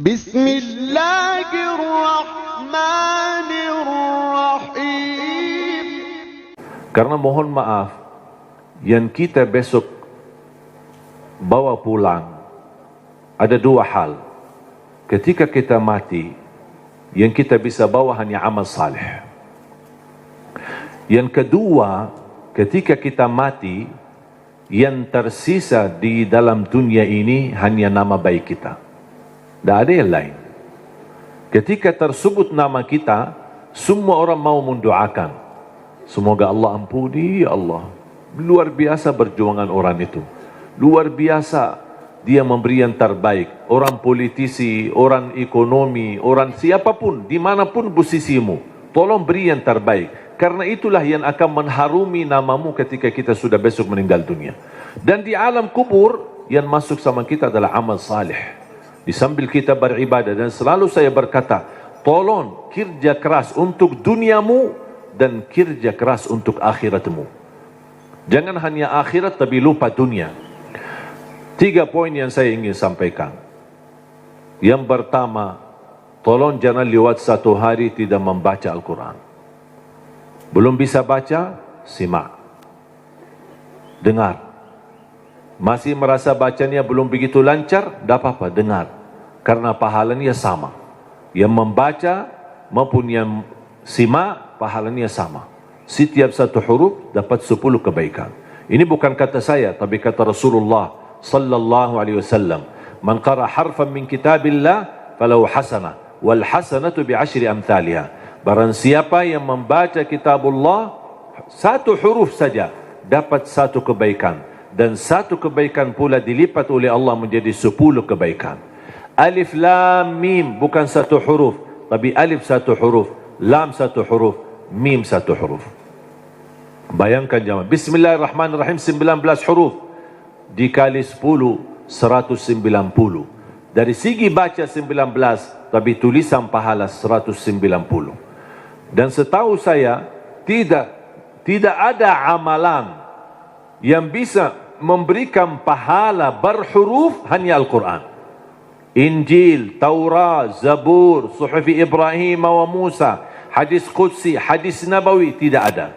Bismillahirrahmanirrahim. Karena mohon maaf, yang kita besok bawa pulang ada dua hal. Ketika kita mati, yang kita bisa bawa hanya amal saleh. Yang kedua, ketika kita mati, yang tersisa di dalam dunia ini hanya nama baik kita. Tidak ada yang lain. Ketika tersebut nama kita, semua orang mau mendoakan. Semoga Allah ampuni, ya Allah. Luar biasa perjuangan orang itu. Luar biasa dia memberi yang terbaik. Orang politisi, orang ekonomi, orang siapapun, dimanapun posisimu, tolong beri yang terbaik. Karena itulah yang akan mengharumi namamu ketika kita sudah besok meninggal dunia. Dan di alam kubur, yang masuk sama kita adalah amal saleh. Disambil kita beribadah, dan selalu saya berkata, tolong kerja keras untuk duniamu dan kerja keras untuk akhiratmu. Jangan hanya akhirat tapi lupa dunia. 3 poin yang saya ingin sampaikan. Yang pertama, tolong jangan lewat 1 hari tidak membaca Al-Quran. Belum bisa baca, simak, dengar. Masih merasa bacanya belum begitu lancar, tidak apa-apa, dengar. Karena pahalanya sama. Yang membaca maupun yang simak, pahalanya sama. Setiap 1 huruf dapat 10 kebaikan. Ini bukan kata saya, tapi kata Rasulullah sallallahu alaihi wasallam. Man qara harfan min kitabillah falahu hasanah, wal hasanatu bi 10 amthaliha. Barang siapa yang membaca kitabullah 1 huruf saja dapat 1 kebaikan. Dan 1 kebaikan pula dilipat oleh Allah menjadi 10 kebaikan. Alif lam mim bukan 1 huruf, tapi alif 1 huruf, lam 1 huruf, mim 1 huruf. Bayangkan jemaah, Bismillahirrahmanirrahim 19 huruf dikali 10 190. Dari segi baca 19, tapi tulisan pahala 190. Dan setahu saya tidak ada amalan yang bisa memberikan pahala berhuruf hanya Al-Quran. Injil, Taurat, Zabur, Suhuf Ibrahim wa Musa, hadis Qudsi, hadis Nabawi, tidak ada.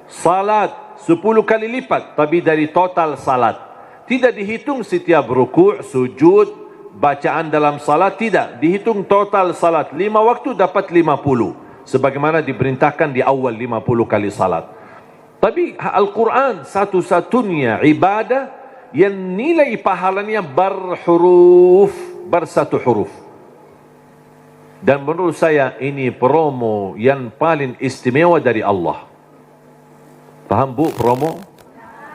Salat 10 kali lipat, tapi dari total salat. Tidak dihitung setiap ruku', sujud, bacaan dalam salat, tidak. Dihitung total salat. 5 waktu dapat 50. Sebagaimana diperintahkan di awal 50 kali salat. Tapi Al-Quran satu-satunya ibadah yang nilai pahalanya berhuruf, bersatu huruf. Dan menurut saya ini promo yang paling istimewa dari Allah. Paham bu promo?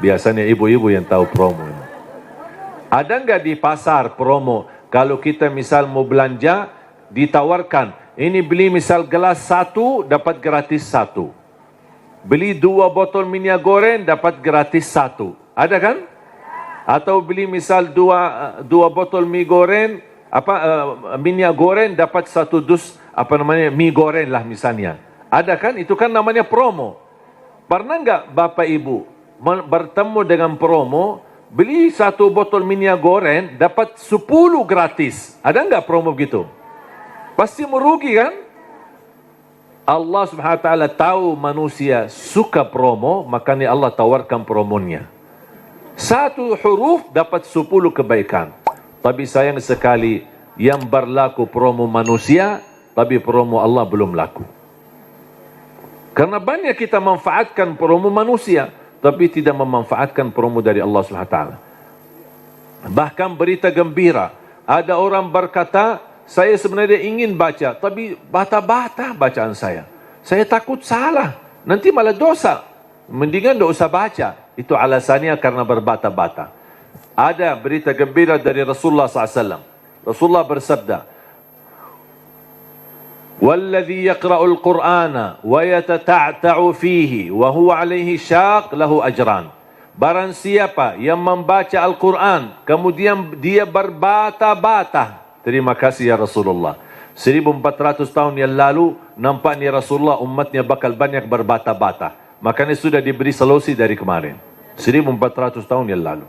Biasanya ibu-ibu yang tahu promo. Ada enggak di pasar promo? Kalau kita misal mau belanja, ditawarkan. Ini beli misal gelas 1, dapat gratis 1. Beli 2 botol minyak goreng dapat gratis 1. Ada kan? Atau beli misal 2 botol mie goreng, minyak goreng dapat 1 dus mie goreng lah misalnya. Ada kan? Itu kan namanya promo. Pernah enggak Bapak Ibu bertemu dengan promo, beli 1 botol minyak goreng dapat 10 gratis? Ada enggak promo begitu? Pasti merugi kan? Allah Subhanahu wa taala tahu manusia suka promo, makanya Allah tawarkan promonya. 1 huruf dapat 10 kebaikan. Tapi sayang sekali yang berlaku promo manusia, tapi promo Allah belum laku. Karena banyak kita manfaatkan promo manusia, tapi tidak memanfaatkan promo dari Allah Subhanahu wa taala. Bahkan berita gembira, ada orang berkata, saya sebenarnya ingin baca, tapi bata-bata bacaan saya. Saya takut salah, nanti malah dosa. Mendingan tidak usah baca. Itu alasannya karena berbata-bata. Ada berita gembira dari Rasulullah SAW. Rasulullah bersabda, Walladhi yaqra'ul Qur'ana wa yatata'ta'u fihi wa huwa 'alaihi syaq lahu ajran. Barang siapa yang membaca Al-Quran kemudian dia berbata-bata. Terima kasih ya Rasulullah. 1400 tahun yang lalu nampaknya Rasulullah umatnya bakal banyak berbata-bata. Makanya sudah diberi solusi dari kemarin. 1400 tahun yang lalu.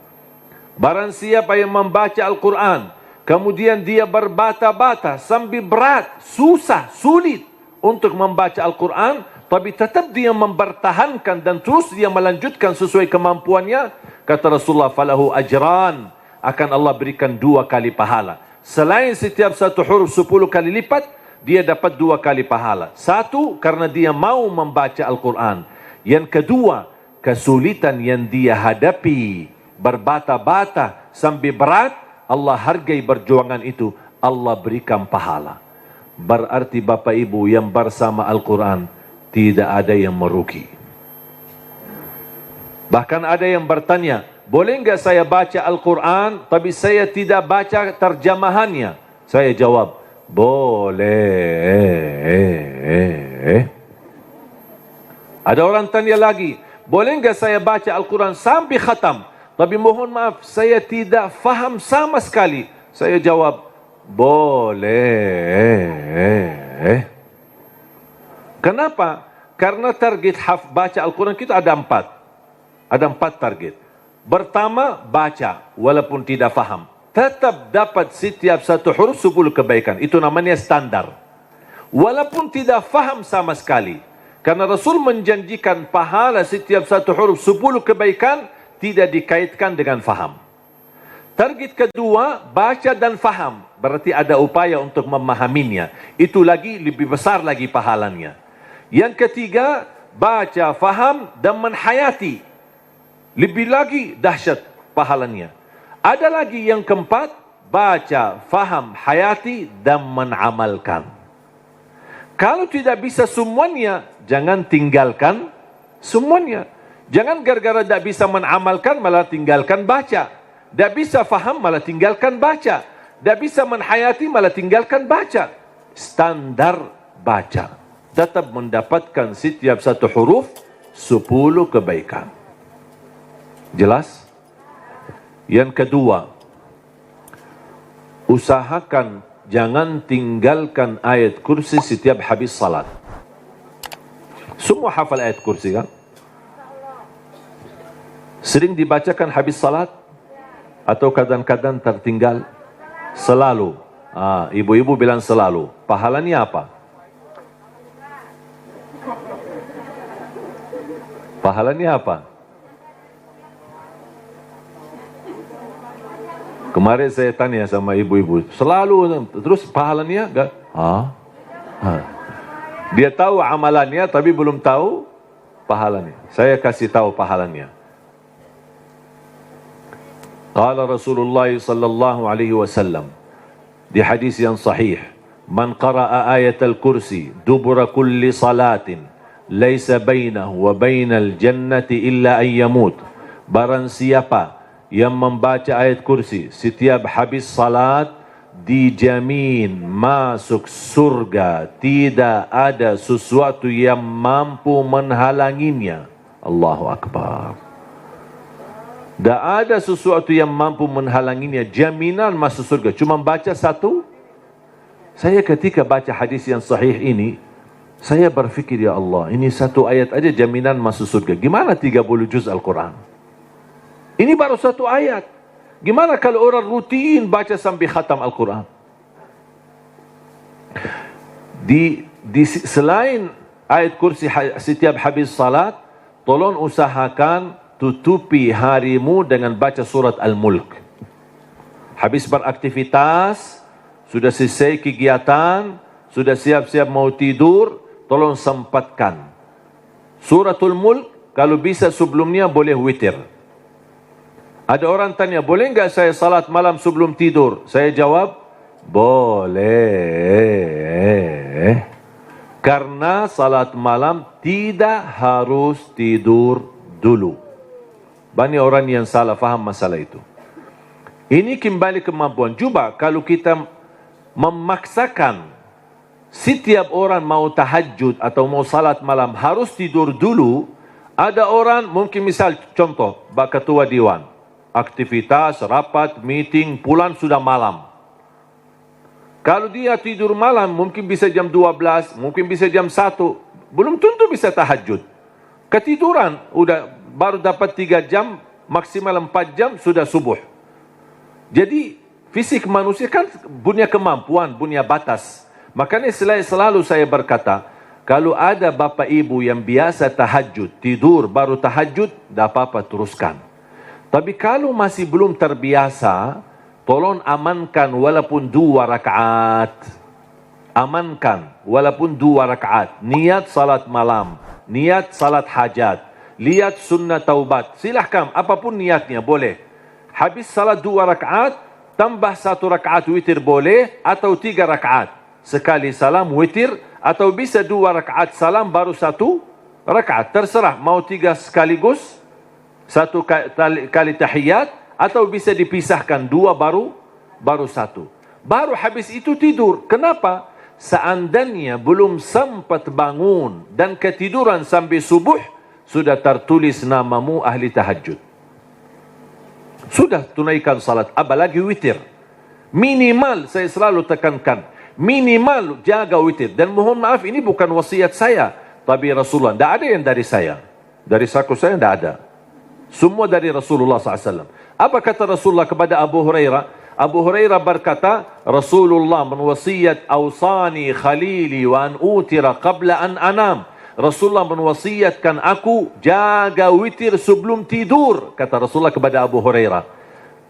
Barang siapa yang membaca Al-Quran kemudian dia berbata-bata sambil berat, susah, sulit untuk membaca Al-Quran, tapi tetap dia mempertahankan dan terus dia melanjutkan sesuai kemampuannya, kata Rasulullah, falahu ajran, akan Allah berikan 2 kali pahala. Selain setiap satu huruf 10 kali lipat, dia dapat 2 kali pahala. Satu, karena dia mau membaca Al-Quran. Yang kedua, kesulitan yang dia hadapi, berbata-bata sambil berat, Allah hargai perjuangan itu, Allah berikan pahala. Berarti Bapak Ibu yang bersama Al-Quran, tidak ada yang merugi. Bahkan ada yang bertanya, boleh enggak saya baca Al-Quran, tapi saya tidak baca terjemahannya? Saya jawab, boleh. Ada orang tanya lagi, boleh enggak saya baca Al-Quran sampai khatam, tapi mohon maaf, saya tidak faham sama sekali? Saya jawab, boleh. Kenapa? Karena target baca Al-Quran kita ada 4. Ada 4 target. Pertama, baca walaupun tidak faham. Tetap dapat setiap satu huruf 10 kebaikan. Itu namanya standar. Walaupun tidak faham sama sekali. Karena Rasul menjanjikan pahala setiap satu huruf 10 kebaikan tidak dikaitkan dengan faham. Target kedua, baca dan faham. Berarti ada upaya untuk memahaminya. Itu lagi lebih besar lagi pahalanya. Yang ketiga, baca, faham dan menhayati. Lebih lagi dahsyat pahalanya. Ada lagi yang keempat, baca, faham, hayati dan menamalkan. Kalau tidak bisa semuanya, jangan tinggalkan semuanya. Jangan gara-gara tidak bisa menamalkan malah tinggalkan baca. Tidak bisa faham malah tinggalkan baca. Tidak bisa menhayati malah tinggalkan baca. Standar baca. Tetap mendapatkan setiap satu huruf 10 kebaikan. Jelas? Yang kedua, usahakan jangan tinggalkan ayat kursi setiap habis salat. Semua hafal ayat kursi kan? Sering dibacakan habis salat? Atau kadang-kadang tertinggal? Selalu. Ibu-ibu bilang selalu. Pahalanya apa? Pahalanya apa? Kemarin saya tanya sama ibu-ibu, selalu, terus pahalanya enggak? Dia tahu amalannya tapi belum tahu pahalanya. Saya kasih tahu pahalanya. Qala Rasulullah sallallahu alaihi wasallam di hadis yang sahih, man qara'a ayatal kursi dubura kulli salatin laisa bainahu wa bainal jannati illa an yamut. Barang siapa yang membaca ayat kursi setiap habis salat, dijamin masuk surga, tidak ada sesuatu yang mampu menghalanginya. Allahu Akbar. Tak ada sesuatu yang mampu menghalanginya, jaminan masuk surga. Cuma baca satu. Saya ketika baca hadis yang sahih ini, saya berfikir, ya Allah, ini satu ayat aja jaminan masuk surga. Gimana 30 juz Al-Quran? Ini baru satu ayat. Gimana kalau orang rutin baca sampai khatam Al-Quran? Selain ayat kursi setiap habis salat, tolong usahakan tutupi harimu dengan baca surat Al-Mulk. Habis beraktivitas, sudah selesai kegiatan, sudah siap-siap mau tidur, tolong sempatkan. Suratul Mulk, kalau bisa sebelumnya boleh witir. Ada orang tanya, boleh enggak saya salat malam sebelum tidur? Saya jawab, boleh. Karena salat malam tidak harus tidur dulu. Banyak orang yang salah faham masalah itu. Ini kembali kemampuan. Coba kalau kita memaksakan setiap orang mau tahajud atau mau salat malam harus tidur dulu. Ada orang mungkin misal contoh, ketua Dewan, aktivitas, rapat, meeting, pulang sudah malam. Kalau dia tidur malam mungkin bisa jam 12, mungkin bisa jam 1, belum tentu bisa tahajud. Ketiduran, baru dapat 3 jam, maksimal 4 jam, sudah subuh. Jadi, fisik manusia kan punya kemampuan, punya batas. Makanya selalu saya berkata, kalau ada bapa ibu yang biasa tahajud, tidur baru tahajud, tak apa-apa teruskan. Tapi kalau masih belum terbiasa, tolong amankan walaupun 2 rakaat. Amankan walaupun 2 rakaat. Niat salat malam, niat salat hajat, lihat sunnah taubat. Silahkan, apapun niatnya boleh. Habis salat 2 rakaat, tambah 1 rakaat witir boleh, atau 3 rakaat. Sekali salam witir, atau bisa 2 rakaat salam baru 1 rakaat. Terserah, mau 3 sekaligus, 1 kali tahiyat, atau bisa dipisahkan 2 baru 1. Baru habis itu tidur. Kenapa? Seandainya belum sempat bangun dan ketiduran sampai subuh, sudah tertulis namamu ahli tahajud. Sudah tunaikan salat, apalagi witir. Minimal, saya selalu tekankan, minimal jaga witir. Dan mohon maaf, ini bukan wasiat saya, tapi Rasulullah. Tidak ada yang dari saya. Dari saku saya tidak ada. Semua dari Rasulullah SAW. Apa kata Rasulullah kepada Abu Hurairah? Abu Hurairah berkata, Rasulullah menwasiat awsani khalili wa an utira qabla an anam. Rasulullah menwasiatkan aku jaga witir sebelum tidur, kata Rasulullah kepada Abu Hurairah.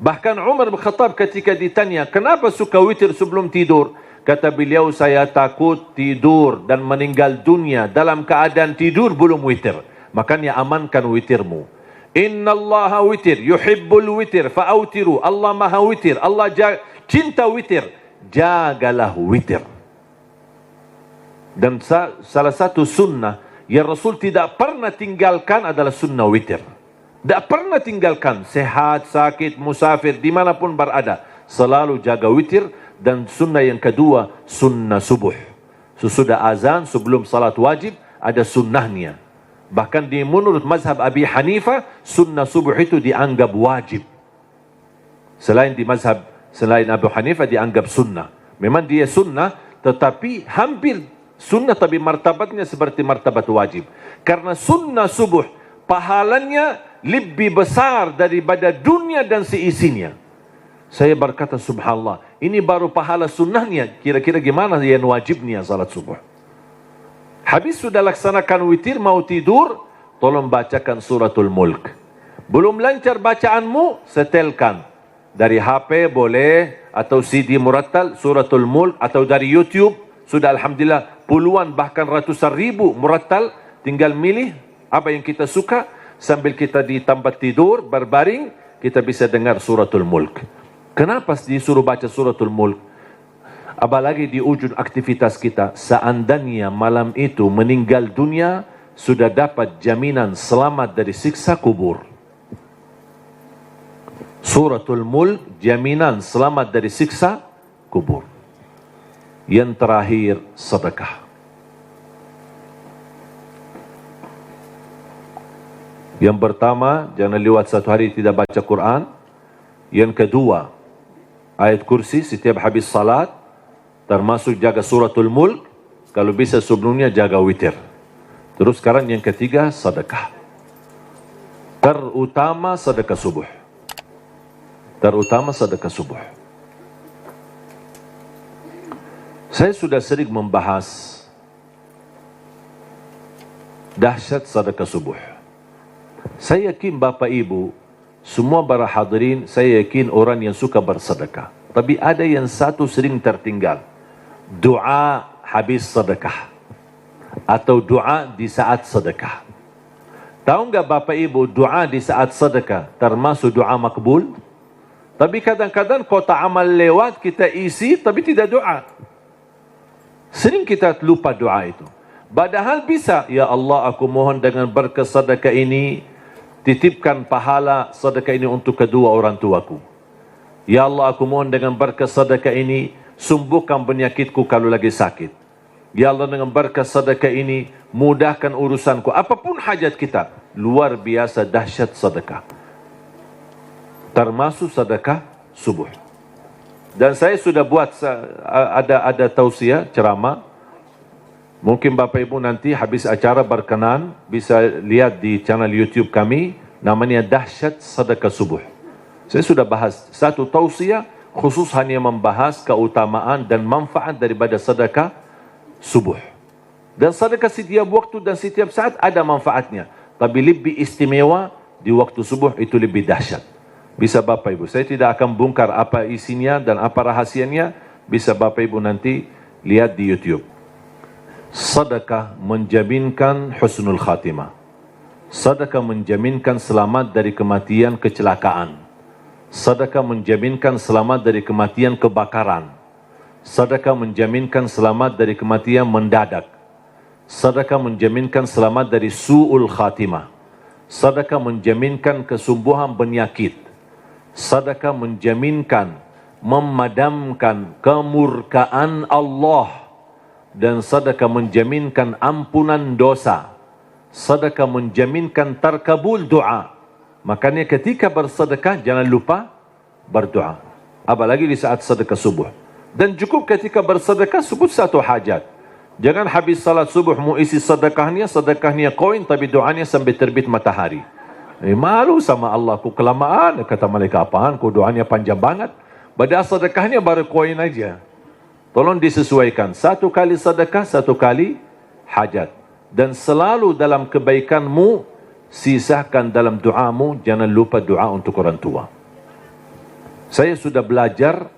Bahkan Umar bin Khattab ketika ditanya, kenapa suka witir sebelum tidur? Kata beliau, saya takut tidur dan meninggal dunia dalam keadaan tidur belum witir. Makanya amankan witirmu. Inna Allah witir, yuhibbul witir, fa'autiru. Allah maha witir, Allah cinta witir, jagalah witir. Dan salah satu sunnah yang Rasul tidak pernah tinggalkan adalah sunnah witir. Tidak pernah tinggalkan, sehat, sakit, musafir, dimanapun berada, selalu jaga witir. Dan sunnah yang kedua, sunnah subuh. Sesudah azan, sebelum salat wajib, ada sunnahnya. Bahkan di menurut mazhab Abi Hanifah, sunnah subuh itu dianggap wajib. Selain Abu Hanifah dianggap sunnah. Memang dia sunnah, tetapi hampir sunnah, tapi martabatnya seperti martabat wajib. Karena sunnah subuh, pahalanya lebih besar daripada dunia dan seisinya. Saya berkata, subhanallah, ini baru pahala sunnahnya. Kira-kira gimana yang wajibnya salat subuh? Habis sudah laksanakan witir, mau tidur, tolong bacakan suratul mulk. Belum lancar bacaanmu, setelkan. Dari HP boleh, atau CD murattal, suratul mulk, atau dari YouTube. Sudah alhamdulillah puluhan bahkan ratusan ribu murattal. Tinggal milih apa yang kita suka. Sambil kita di tempat tidur, berbaring, kita bisa dengar suratul mulk. Kenapa disuruh baca suratul mulk? Apalagi di ujung aktivitas kita, seandainya malam itu meninggal dunia, sudah dapat jaminan selamat dari siksa kubur. Suratul Mulk, jaminan selamat dari siksa kubur. Yang terakhir, sedekah. Yang pertama, jangan lewat 1 hari tidak baca Quran. Yang kedua, ayat kursi setiap habis salat. Termasuk jaga suratul mulk. Kalau bisa sebelumnya jaga witir. Terus sekarang yang ketiga, sedekah. Terutama sedekah subuh. Terutama sedekah subuh. Saya sudah sering membahas dahsyat sedekah subuh. Saya yakin Bapak Ibu, semua para hadirin, saya yakin orang yang suka bersedekah. Tapi ada yang satu sering tertinggal. Doa habis sedekah. Atau doa di saat sedekah. Tahu enggak Bapak Ibu, doa di saat sedekah termasuk doa makbul? Tapi kadang-kadang kotak amal lewat, kita isi tapi tidak doa. Sering kita lupa doa itu. Padahal bisa, ya Allah aku mohon dengan berkat sedekah ini, titipkan pahala sedekah ini untuk kedua orang tuaku. Ya Allah aku mohon dengan berkat sedekah ini, sembuhkan penyakitku kalau lagi sakit. Ya Allah, dengan berkat sedekah ini mudahkan urusanku. Apapun hajat kita, luar biasa dahsyat sedekah. Termasuk sedekah subuh. Dan saya sudah buat ada tausiah ceramah. Mungkin Bapak Ibu nanti habis acara berkenan bisa lihat di channel YouTube kami, namanya Dahsyat Sedekah Subuh. Saya sudah bahas satu tausiah khusus hanya membahas keutamaan dan manfaat daripada sedekah subuh. Dan sedekah setiap waktu dan setiap saat ada manfaatnya. Tapi lebih istimewa di waktu subuh, itu lebih dahsyat. Bisa Bapak Ibu, saya tidak akan bongkar apa isinya dan apa rahasianya. Bisa Bapak Ibu nanti lihat di YouTube. Sedekah menjaminkan husnul khatimah. Sedekah menjaminkan selamat dari kematian kecelakaan. Sedekah menjaminkan selamat dari kematian kebakaran. Sedekah menjaminkan selamat dari kematian mendadak. Sedekah menjaminkan selamat dari su'ul khatimah. Sedekah menjaminkan kesembuhan penyakit. Sedekah menjaminkan memadamkan kemurkaan Allah. Dan sedekah menjaminkan ampunan dosa. Sedekah menjaminkan terkabul doa. Makanya ketika bersedekah jangan lupa berdoa. Apalagi di saat sedekah subuh. Dan cukup ketika bersedekah sebut satu hajat. Jangan habis salat subuh mau isi sedekahnya koin tapi doanya sampai terbit matahari. Malu sama Allah, ku kelamaan, kata malaikat, apaan ku doanya panjang banget. Padahal sedekahnya baru koin aja. Tolong disesuaikan, satu kali sedekah, satu kali hajat. Dan selalu dalam kebaikanmu, sisakan dalam doamu, jangan lupa doa untuk orang tua. Saya sudah belajar,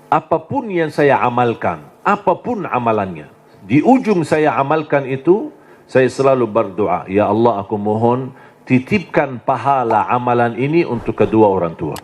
apapun yang saya amalkan, apapun amalannya, di ujung saya amalkan itu, saya selalu berdoa, ya Allah, aku mohon titipkan pahala amalan ini untuk kedua orang tua.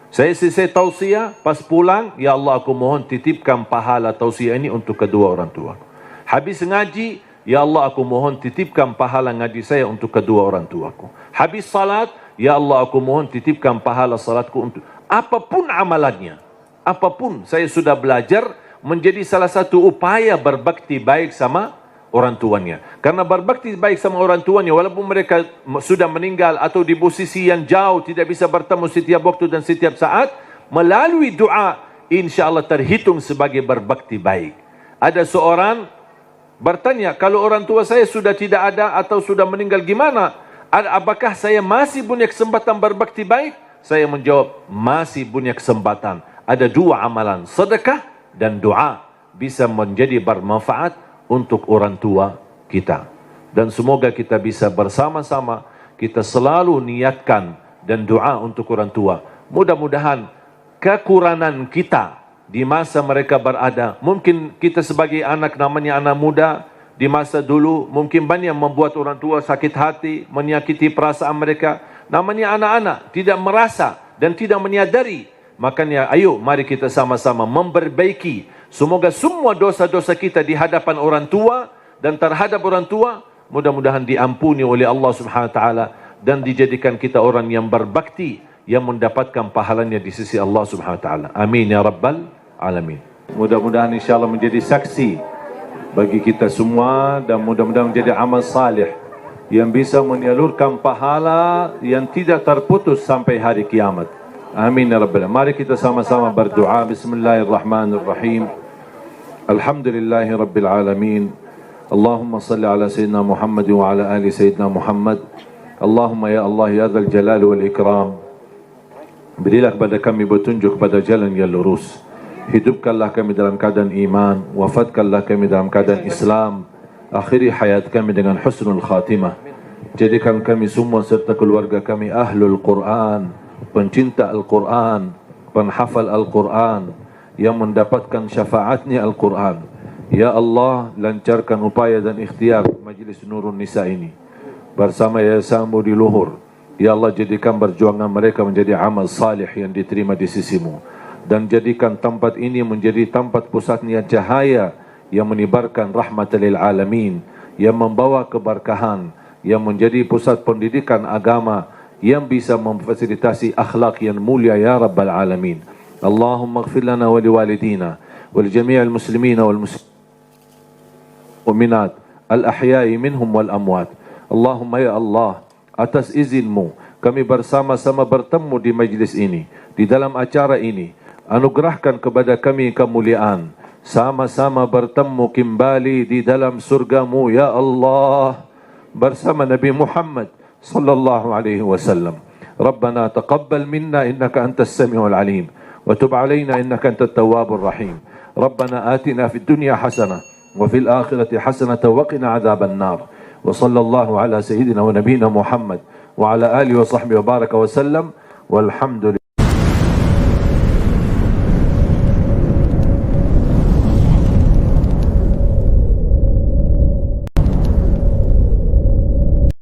Saya selesai tausiah, pas pulang, ya Allah, aku mohon titipkan pahala tausiah ini untuk kedua orang tua. Habis ngaji, ya Allah, aku mohon titipkan pahala ngaji saya untuk kedua orang tuaku. Habis salat, ya Allah, aku mohon titipkan pahala salatku untuk apapun amalannya. Apapun, saya sudah belajar menjadi salah satu upaya berbakti baik sama orang tuanya. Karena berbakti baik sama orang tuanya, walaupun mereka sudah meninggal atau di posisi yang jauh, tidak bisa bertemu setiap waktu dan setiap saat, melalui doa, insya Allah terhitung sebagai berbakti baik. Ada seorang bertanya, kalau orang tua saya sudah tidak ada atau sudah meninggal gimana? Apakah saya masih punya kesempatan berbakti baik? Saya menjawab, masih punya kesempatan. Ada dua amalan, sedekah dan doa, bisa menjadi bermanfaat untuk orang tua kita. Dan semoga kita bisa bersama-sama, kita selalu niatkan dan doa untuk orang tua. Mudah-mudahan kekurangan kita di masa mereka berada, mungkin kita sebagai anak, namanya anak muda, di masa dulu mungkin banyak membuat orang tua sakit hati, menyakiti perasaan mereka. Namanya anak-anak, tidak merasa dan tidak menyadari. Makanya ayo mari kita sama-sama memperbaiki. Semoga semua dosa-dosa kita di hadapan orang tua dan terhadap orang tua mudah-mudahan diampuni oleh Allah Subhanahu wa taala dan dijadikan kita orang yang berbakti yang mendapatkan pahalanya di sisi Allah Subhanahu wa taala. Amin ya rabbal alamin. Mudah-mudahan insyaallah menjadi saksi bagi kita semua dan mudah-mudahan menjadi amal salih yang bisa menyalurkan pahala yang tidak terputus sampai hari kiamat. Amin ya rabbal alamin. Mari kita sama-sama berdoa. Bismillahirrahmanirrahim. Alhamdulillahi rabbil alamin. Allahumma salli ala sayyidina Muhammad wa ala ali sayyidina Muhammad. Allahumma ya Allah ya dzal jalal wal ikram. Berilah kepada kami petunjuk pada jalan yang lurus. Hidupkanlah kami dalam keadaan iman, wafatkanlah kami dalam keadaan Islam. Akhiri hayat kami dengan husnul khatimah. Jadikan kami semua serta keluarga kami ahlul Quran, pencinta Al-Quran, penghafal Al-Quran, yang mendapatkan syafaatnya Al-Quran. Ya Allah, lancarkan upaya dan ikhtiar Majlis Nurun Nisa ini bersama Yayasanmu di Luhur. Ya Allah, jadikan perjuangan mereka menjadi amal salih yang diterima di sisimu. Dan jadikan tempat ini menjadi tempat pusatnya cahaya yang menebarkan rahmatan lil alamin, yang membawa keberkahan, yang menjadi pusat pendidikan agama, yang bisa memfasilitasi akhlak yang mulia ya rabbal alamin. Allahumma ighfir lana wa liwalidina wa li jami'il muslimina wal muslimin mu'minat al-ahya'i minhum wal amwat. Allahumma ya Allah, atas izinmu kami bersama-sama bertemu di majlis ini, di dalam acara ini. Anugerahkan kepada kami kemuliaan, sama-sama bertemu kembali di dalam surgamu ya Allah bersama Nabi Muhammad sallallahu alaihi wasallam. Rabbana taqabbal minna innaka antas samiul alim wa tub alaina innaka antat tawwabur rahim. Rabbana atina fid dunya hasanah wa fil akhirati hasanah wa qina adzaban nar. Wa sallallahu ala sayyidina wa nabiyina Muhammad wa ala alihi wa sahbihi wa baraka wa sallam. Walhamdulillah.